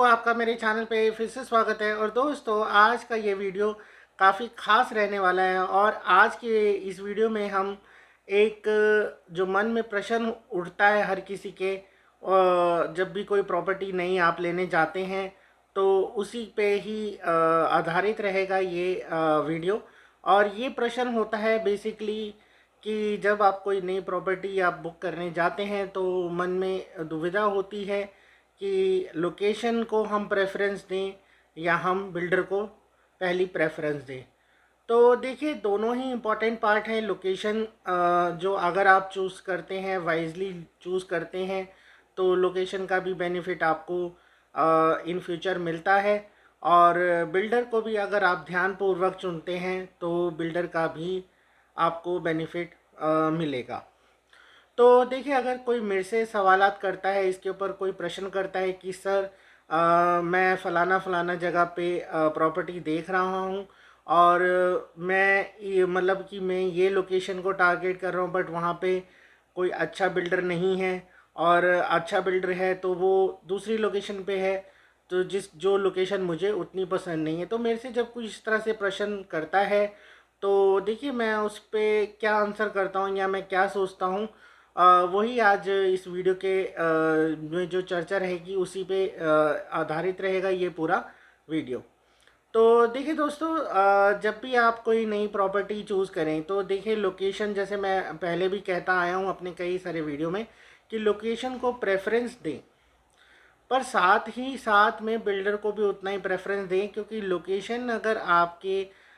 आपका मेरे चैनल पे फिर से स्वागत है। और दोस्तों, आज का ये वीडियो काफ़ी ख़ास रहने वाला है। और आज के इस वीडियो में हम एक जो मन में प्रश्न उठता है हर किसी के, जब भी कोई प्रॉपर्टी नई आप लेने जाते हैं, तो उसी पे ही आधारित रहेगा ये वीडियो। और ये प्रश्न होता है बेसिकली कि जब आप कोई नई प्रॉपर्टी आप बुक करने जाते हैं तो मन में दुविधा होती है कि लोकेशन को हम प्रेफरेंस दें या हम बिल्डर को पहली प्रेफरेंस दें। तो देखिए, दोनों ही इम्पॉर्टेंट पार्ट हैं। लोकेशन जो अगर आप चूज़ करते हैं, वाइजली चूज़ करते हैं, तो लोकेशन का भी बेनिफिट आपको इन फ्यूचर मिलता है। और बिल्डर को भी अगर आप ध्यानपूर्वक चुनते हैं तो बिल्डर का भी आपको बेनिफिट मिलेगा। तो देखिए, अगर कोई मेरे से सवालात करता है, इसके ऊपर कोई प्रश्न करता है कि सर मैं फ़लाना फ़लाना जगह पे प्रॉपर्टी देख रहा हूँ और मैं ये मतलब कि मैं ये लोकेशन को टारगेट कर रहा हूँ, बट वहाँ पे कोई अच्छा बिल्डर नहीं है, और अच्छा बिल्डर है तो वो दूसरी लोकेशन पे है, तो जो लोकेशन मुझे उतनी पसंद नहीं है। तो मेरे से जब कुछ इस तरह से प्रश्न करता है, तो देखिए मैं उस पर क्या आंसर करता हूँ या मैं क्या सोचता हूँ, वही आज इस वीडियो के में जो चर्चा रहेगी उसी पे आधारित रहेगा ये पूरा वीडियो। तो देखिए दोस्तों, जब भी आप कोई नई प्रॉपर्टी चूज़ करें तो देखिए लोकेशन, जैसे मैं पहले भी कहता आया हूँ अपने कई सारे वीडियो में, कि लोकेशन को प्रेफरेंस दें, पर साथ ही साथ में बिल्डर को भी उतना ही प्रेफरेंस दें। क्योंकि लोकेशन अगर आपके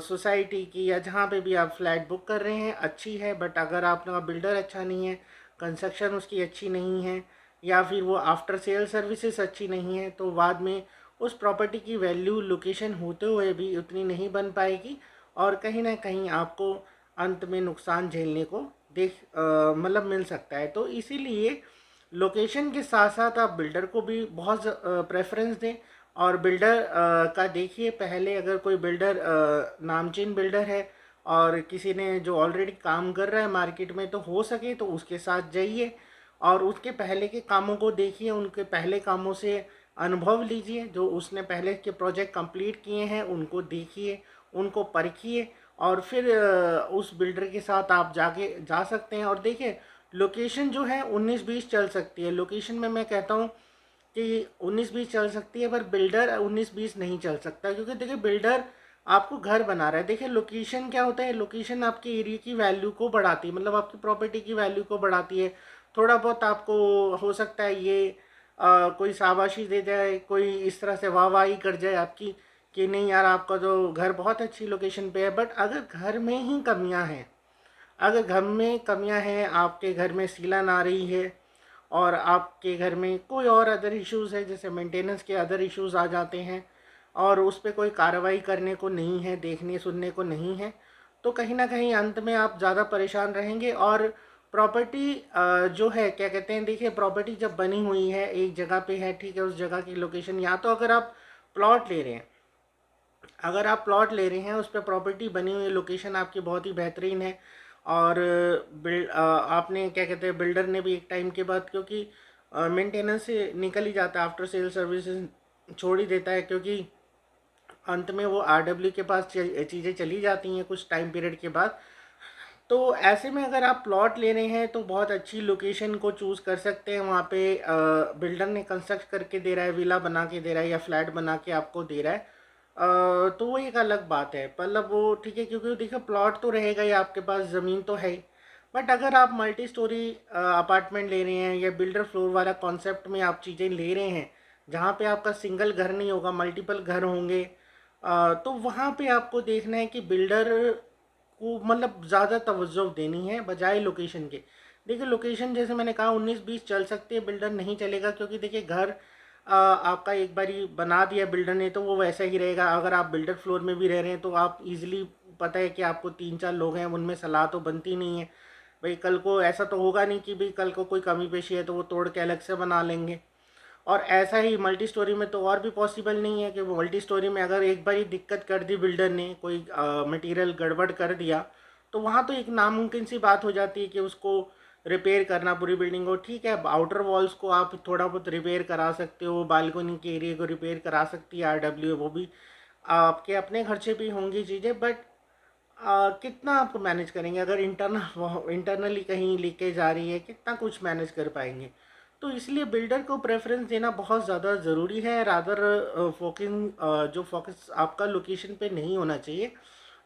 सोसाइटी की या जहाँ पे भी आप फ्लैट बुक कर रहे हैं अच्छी है, बट अगर आपका बिल्डर अच्छा नहीं है, कंस्ट्रक्शन उसकी अच्छी नहीं है, या फिर वो आफ्टर सेल सर्विसेज अच्छी नहीं है, तो बाद में उस प्रॉपर्टी की वैल्यू लोकेशन होते हुए भी उतनी नहीं बन पाएगी, और कहीं ना कहीं आपको अंत में नुकसान झेलने को मतलब मिल सकता है। तो इसीलिए लोकेशन के साथ साथ आप बिल्डर को भी बहुत प्रेफरेंस दें। और बिल्डर का देखिए, पहले अगर कोई बिल्डर नामचीन बिल्डर है और किसी ने जो ऑलरेडी काम कर रहा है मार्केट में, तो हो सके तो उसके साथ जाइए और उसके पहले के कामों को देखिए, उनके पहले कामों से अनुभव लीजिए। जो उसने पहले के प्रोजेक्ट कंप्लीट किए हैं उनको देखिए, उनको परखिए, और फिर उस बिल्डर के साथ आप जा सकते हैं। और देखिए, लोकेशन जो है 19-20 चल सकती है, लोकेशन में मैं कहता हूँ कि 19-20 चल सकती है, पर बिल्डर 19-20 नहीं चल सकता। क्योंकि देखिए, बिल्डर आपको घर बना रहा है। देखिए, लोकेशन क्या होता है, लोकेशन आपके एरिया की वैल्यू को बढ़ाती है, मतलब आपकी प्रॉपर्टी की वैल्यू को बढ़ाती है। थोड़ा बहुत आपको हो सकता है ये कोई शाबाशी दे जाए, कोई इस तरह से वाहवाही कर जाए आपकी कि नहीं यार, आपका जो घर बहुत अच्छी लोकेशन पे है। बट अगर घर में ही कमियां हैं, अगर घर में कमियां हैं, आपके घर में सीलन आ रही है, और आपके घर में कोई और अदर इश्यूज़ है, जैसे मेंटेनेंस के अदर इश्यूज़ आ जाते हैं, और उस पर कोई कार्रवाई करने को नहीं है, देखने सुनने को नहीं है, तो कहीं ना कहीं अंत में आप ज़्यादा परेशान रहेंगे। और प्रॉपर्टी जो है, क्या कहते हैं, देखिए प्रॉपर्टी जब बनी हुई है एक जगह पे है, ठीक है, उस जगह की लोकेशन, या तो अगर आप प्लॉट ले रहे हैं, अगर आप प्लॉट ले रहे हैं उस पर प्रॉपर्टी बनी हुई है, लोकेशन आपकी बहुत ही बेहतरीन है, और आपने क्या कहते हैं, बिल्डर ने भी एक टाइम के बाद, क्योंकि मेंटेनेंस से निकल ही जाता है, आफ्टर सेल सर्विसेज छोड़ ही देता है, क्योंकि अंत में वो आरडब्ल्यू के पास चीज़ें चली जाती हैं कुछ टाइम पीरियड के बाद। तो ऐसे में अगर आप प्लॉट ले रहे हैं तो बहुत अच्छी लोकेशन को चूज़ कर सकते हैं। वहाँ पे बिल्डर ने कंस्ट्रक्ट करके दे रहा है, विला बना के दे रहा है या फ्लैट बना के आपको दे रहा है, तो वो एक अलग बात है, मतलब वो ठीक है, क्योंकि देखिए प्लॉट तो रहेगा ही, आपके पास ज़मीन तो है ही। बट अगर आप मल्टी स्टोरी अपार्टमेंट ले रहे हैं या बिल्डर फ्लोर वाला कॉन्सेप्ट में आप चीज़ें ले रहे हैं, जहाँ पे आपका सिंगल घर नहीं होगा, मल्टीपल घर होंगे, तो वहाँ पे आपको देखना है कि बिल्डर को मतलब ज़्यादा तवज्जो देनी है बजाय लोकेशन के। देखिए, लोकेशन जैसे मैंने कहा 19-20 चल सकती है, बिल्डर नहीं चलेगा, क्योंकि देखिए घर आपका एक बारी बना दिया बिल्डर ने तो वो वैसा ही रहेगा। अगर आप बिल्डर फ्लोर में भी रह रहे हैं तो आप इजीली, पता है कि आपको 3-4 लोग हैं, उनमें सलाह तो बनती नहीं है। भाई कल को ऐसा तो होगा नहीं कि भाई कल को कोई कमी पेशी है तो वो तोड़ के अलग से बना लेंगे। और ऐसा ही मल्टी स्टोरी में तो और भी पॉसिबल नहीं है कि वो मल्टी स्टोरी में अगर एक बार ही दिक्कत कर दी बिल्डर ने, कोई मटेरियल गड़बड़ कर दिया, तो वहाँ तो एक नामुमकिन सी बात हो जाती है कि उसको रिपेयर करना पूरी बिल्डिंग को, ठीक है। आउटर वॉल्स को आप थोड़ा बहुत रिपेयर करा सकते हो, बालकनी के एरिया को रिपेयर करा सकती है RW, वो भी आपके अपने खर्चे पे होंगी चीज़ें। बट कितना आप मैनेज करेंगे अगर इंटरनली कहीं लीकेज आ रही है, कितना कुछ मैनेज कर पाएंगे। तो इसलिए बिल्डर को प्रेफरेंस देना बहुत ज़्यादा ज़रूरी है। रादर जो फोकस आपका लोकेशन पे नहीं होना चाहिए,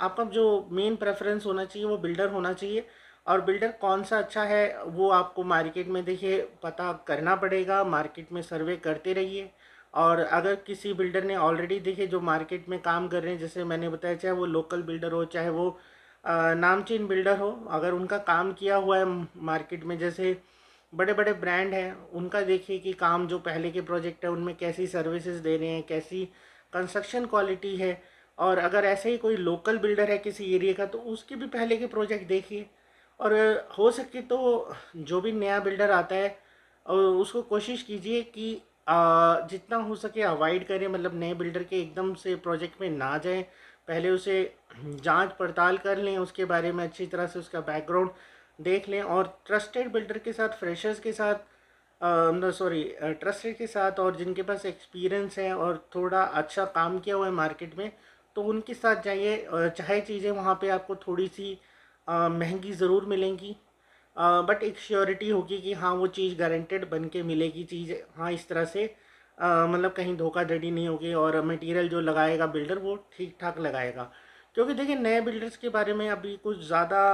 आपका जो मेन प्रेफरेंस होना चाहिए वो बिल्डर होना चाहिए। और बिल्डर कौन सा अच्छा है वो आपको मार्केट में देखिए पता करना पड़ेगा, मार्केट में सर्वे करते रहिए। और अगर किसी बिल्डर ने ऑलरेडी देखिए जो मार्केट में काम कर रहे हैं, जैसे मैंने बताया, चाहे वो लोकल बिल्डर हो चाहे वो नामचीन बिल्डर हो, अगर उनका काम किया हुआ है मार्केट में, जैसे बड़े बड़े ब्रांड हैं, उनका देखिए कि काम जो पहले के प्रोजेक्ट है उनमें कैसी सर्विसेज दे रहे हैं, कैसी कंस्ट्रक्शन क्वालिटी है। और अगर ऐसे ही कोई लोकल बिल्डर है किसी एरिया का, तो उसके भी पहले के प्रोजेक्ट देखिए। और हो सके तो जो भी नया बिल्डर आता है उसको कोशिश कीजिए कि जितना हो सके अवॉइड करें, मतलब नए बिल्डर के एकदम से प्रोजेक्ट में ना जाएं। पहले उसे जांच पड़ताल कर लें, उसके बारे में अच्छी तरह से उसका बैकग्राउंड देख लें। और ट्रस्टेड बिल्डर के साथ, फ्रेशर्स के साथ, सॉरी ट्रस्टेड के साथ, और जिनके पास एक्सपीरियंस है और थोड़ा अच्छा काम किया हुआ है मार्केट में, तो उनके साथ जाइए। चाहे चीज़ें वहाँ पे आपको थोड़ी सी महंगी ज़रूर मिलेंगी, बट एक श्योरिटी होगी कि हाँ वो चीज़ गारंटेड बन के मिलेगी चीज़, हाँ इस तरह से मतलब कहीं धोखाधड़ी नहीं होगी। और मटेरियल जो लगाएगा बिल्डर वो ठीक ठाक लगाएगा। क्योंकि देखिए नए बिल्डर्स के बारे में अभी कुछ ज़्यादा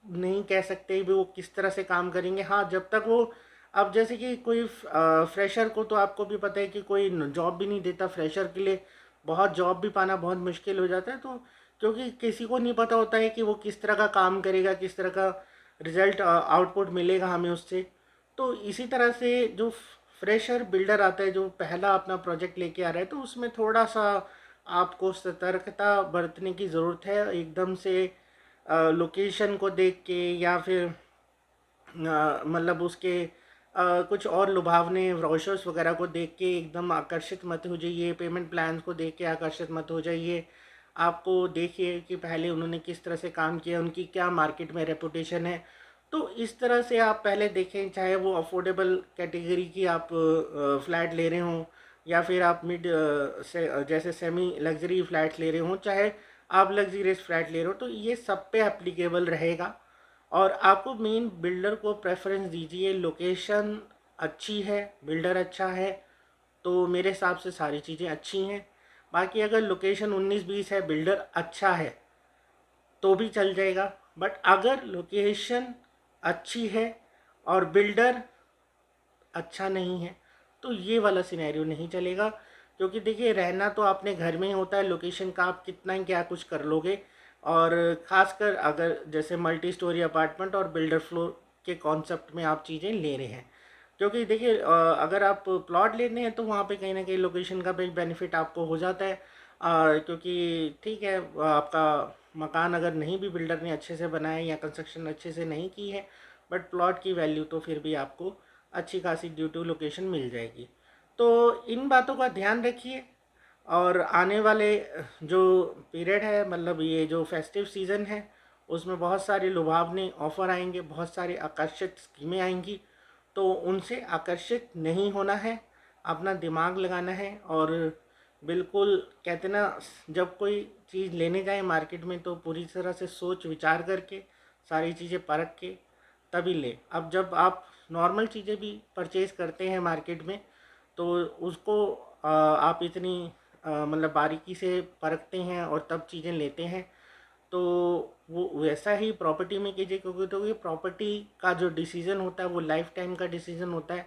नहीं कह सकते भी वो किस तरह से काम करेंगे। हाँ जब तक वो, अब जैसे कि कोई फ्रेशर को तो आपको भी पता है कि कोई जॉब भी नहीं देता फ्रेशर के लिए, बहुत जॉब भी पाना बहुत मुश्किल हो जाता है। तो क्योंकि किसी को नहीं पता होता है कि वो किस तरह का काम करेगा, किस तरह का रिजल्ट आउटपुट मिलेगा हमें उससे। तो इसी तरह से जो फ्रेशर बिल्डर आता है जो पहला अपना प्रोजेक्ट लेके आ रहा है, तो उसमें थोड़ा सा आपको सतर्कता बरतने की ज़रूरत है। एकदम से लोकेशन को देख के या फिर मतलब उसके कुछ और लुभावने ब्रोशर्स वगैरह को देख के एकदम आकर्षित मत हो जाइए, पेमेंट प्लान्स को देख के आकर्षित मत हो जाइए। आपको देखिए कि पहले उन्होंने किस तरह से काम किया, उनकी क्या मार्केट में रेपुटेशन है। तो इस तरह से आप पहले देखें, चाहे वो अफोर्डेबल कैटेगरी की आप फ्लैट ले रहे हों, या फिर आप मिड से जैसे सेमी लग्जरी फ्लैट ले रहे हों, चाहे आप लग्जरियस फ्लैट ले रहे हो, तो ये सब पे एप्लीकेबल रहेगा। और आपको मेन बिल्डर को प्रेफरेंस दीजिए। लोकेशन अच्छी है, बिल्डर अच्छा है, तो मेरे हिसाब से सारी चीज़ें अच्छी हैं। बाकी अगर लोकेशन 19-20 है, बिल्डर अच्छा है, तो भी चल जाएगा। बट अगर लोकेशन अच्छी है और बिल्डर अच्छा नहीं है, तो ये वाला सिनेरियो नहीं चलेगा। क्योंकि देखिए रहना तो अपने घर में ही होता है, लोकेशन का आप कितना ही क्या कुछ कर लोगे। और ख़ासकर अगर जैसे मल्टी स्टोरी अपार्टमेंट और बिल्डर फ्लोर के कॉन्सेप्ट में आप चीज़ें ले रहे हैं। क्योंकि देखिए अगर आप प्लॉट लेने हैं तो वहाँ पे कहीं ना कहीं लोकेशन का भी बेनिफिट आपको हो जाता है। क्योंकि ठीक है, आपका मकान अगर नहीं भी बिल्डर ने अच्छे से बनाया या कंस्ट्रक्शन अच्छे से नहीं की है, बट प्लॉट की वैल्यू तो फिर भी आपको अच्छी खासी ड्यू टू लोकेशन मिल जाएगी। तो इन बातों का ध्यान रखिए। और आने वाले जो पीरियड है, मतलब ये जो फेस्टिव सीज़न है, उसमें बहुत सारे लुभावने ऑफ़र आएंगे, बहुत सारे आकर्षक स्कीमें आएंगी। तो उनसे आकर्षित नहीं होना है, अपना दिमाग लगाना है। और बिल्कुल कहते ना, जब कोई चीज़ लेने जाए मार्केट में तो पूरी तरह से सोच विचार करके, सारी चीज़ें परख के तभी ले। अब जब आप नॉर्मल चीज़ें भी परचेज़ करते हैं मार्केट में, तो उसको आप इतनी मतलब बारीकी से परखते हैं और तब चीज़ें लेते हैं। तो वो वैसा ही प्रॉपर्टी में कीजिए। क्योंकि तो ये प्रॉपर्टी का जो डिसीज़न होता है वो लाइफ टाइम का डिसीज़न होता है,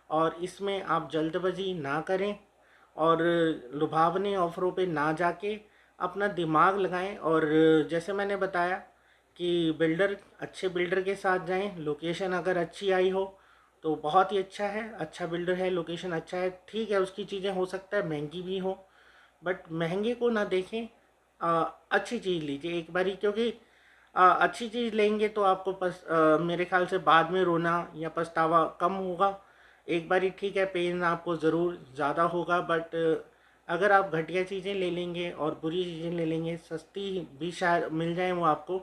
और इसमें आप जल्दबाजी ना करें और लुभावने ऑफरों पे ना जाके अपना दिमाग लगाएं। और जैसे मैंने बताया कि बिल्डर, अच्छे बिल्डर के साथ जाएं। लोकेशन अगर अच्छी आई हो तो बहुत ही अच्छा है, अच्छा बिल्डर है, लोकेशन अच्छा है, ठीक है, उसकी चीज़ें हो सकता है महंगी भी हो, बट महंगे को ना देखें, अच्छी चीज़ लीजिए एक बारी। क्योंकि अच्छी चीज़ लेंगे तो आपको मेरे ख्याल से बाद में रोना या पछतावा कम होगा। एक बारी ठीक है, पेन आपको ज़रूर ज़्यादा होगा, बट अगर आप घटिया चीज़ें ले लेंगे और बुरी चीज़ें ले लेंगे, सस्ती भी शायद मिल जाए वो आपको,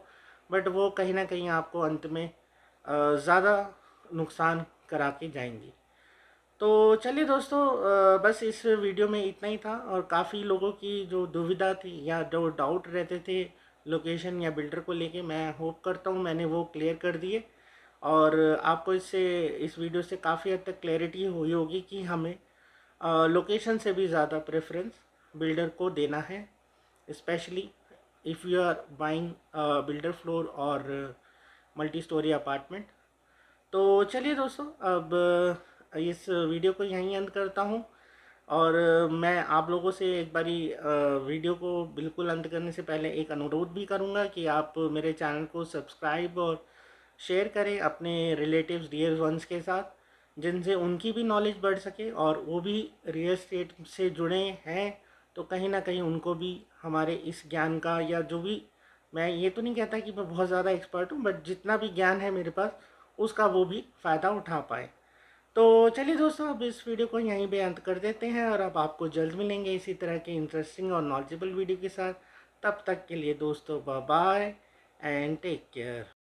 बट वो कहीं ना कहीं आपको अंत में ज़्यादा नुकसान करा के जाएंगी। तो चलिए दोस्तों, बस इस वीडियो में इतना ही था। और काफ़ी लोगों की जो दुविधा थी या जो डाउट रहते थे लोकेशन या बिल्डर को लेके, मैं होप करता हूँ मैंने वो क्लियर कर दिए। और आपको इस वीडियो से काफ़ी हद तक क्लैरिटी हुई होगी कि हमें लोकेशन से भी ज़्यादा प्रेफरेंस बिल्डर को देना है, specially if you are buying builder floor और मल्टी स्टोरी अपार्टमेंट। तो चलिए दोस्तों, अब इस वीडियो को यहीं अंत करता हूँ। और मैं आप लोगों से एक बारी वीडियो को बिल्कुल अंत करने से पहले एक अनुरोध भी करूँगा कि आप मेरे चैनल को सब्सक्राइब और शेयर करें अपने रिलेटिव्स डियर वंस के साथ, जिनसे उनकी भी नॉलेज बढ़ सके और वो भी रियल एस्टेट से जुड़े हैं। तो कहीं ना कहीं उनको भी हमारे इस ज्ञान का, या जो भी, मैं ये तो नहीं कहता कि मैं बहुत ज़्यादा एक्सपर्ट हूँ, बट जितना भी ज्ञान है मेरे पास उसका वो भी फ़ायदा उठा पाए। तो चलिए दोस्तों, अब इस वीडियो को यहीं पे अंत कर देते हैं और अब आपको जल्द मिलेंगे इसी तरह के इंटरेस्टिंग और नॉलेजेबल वीडियो के साथ। तब तक के लिए दोस्तों, bye bye and take care.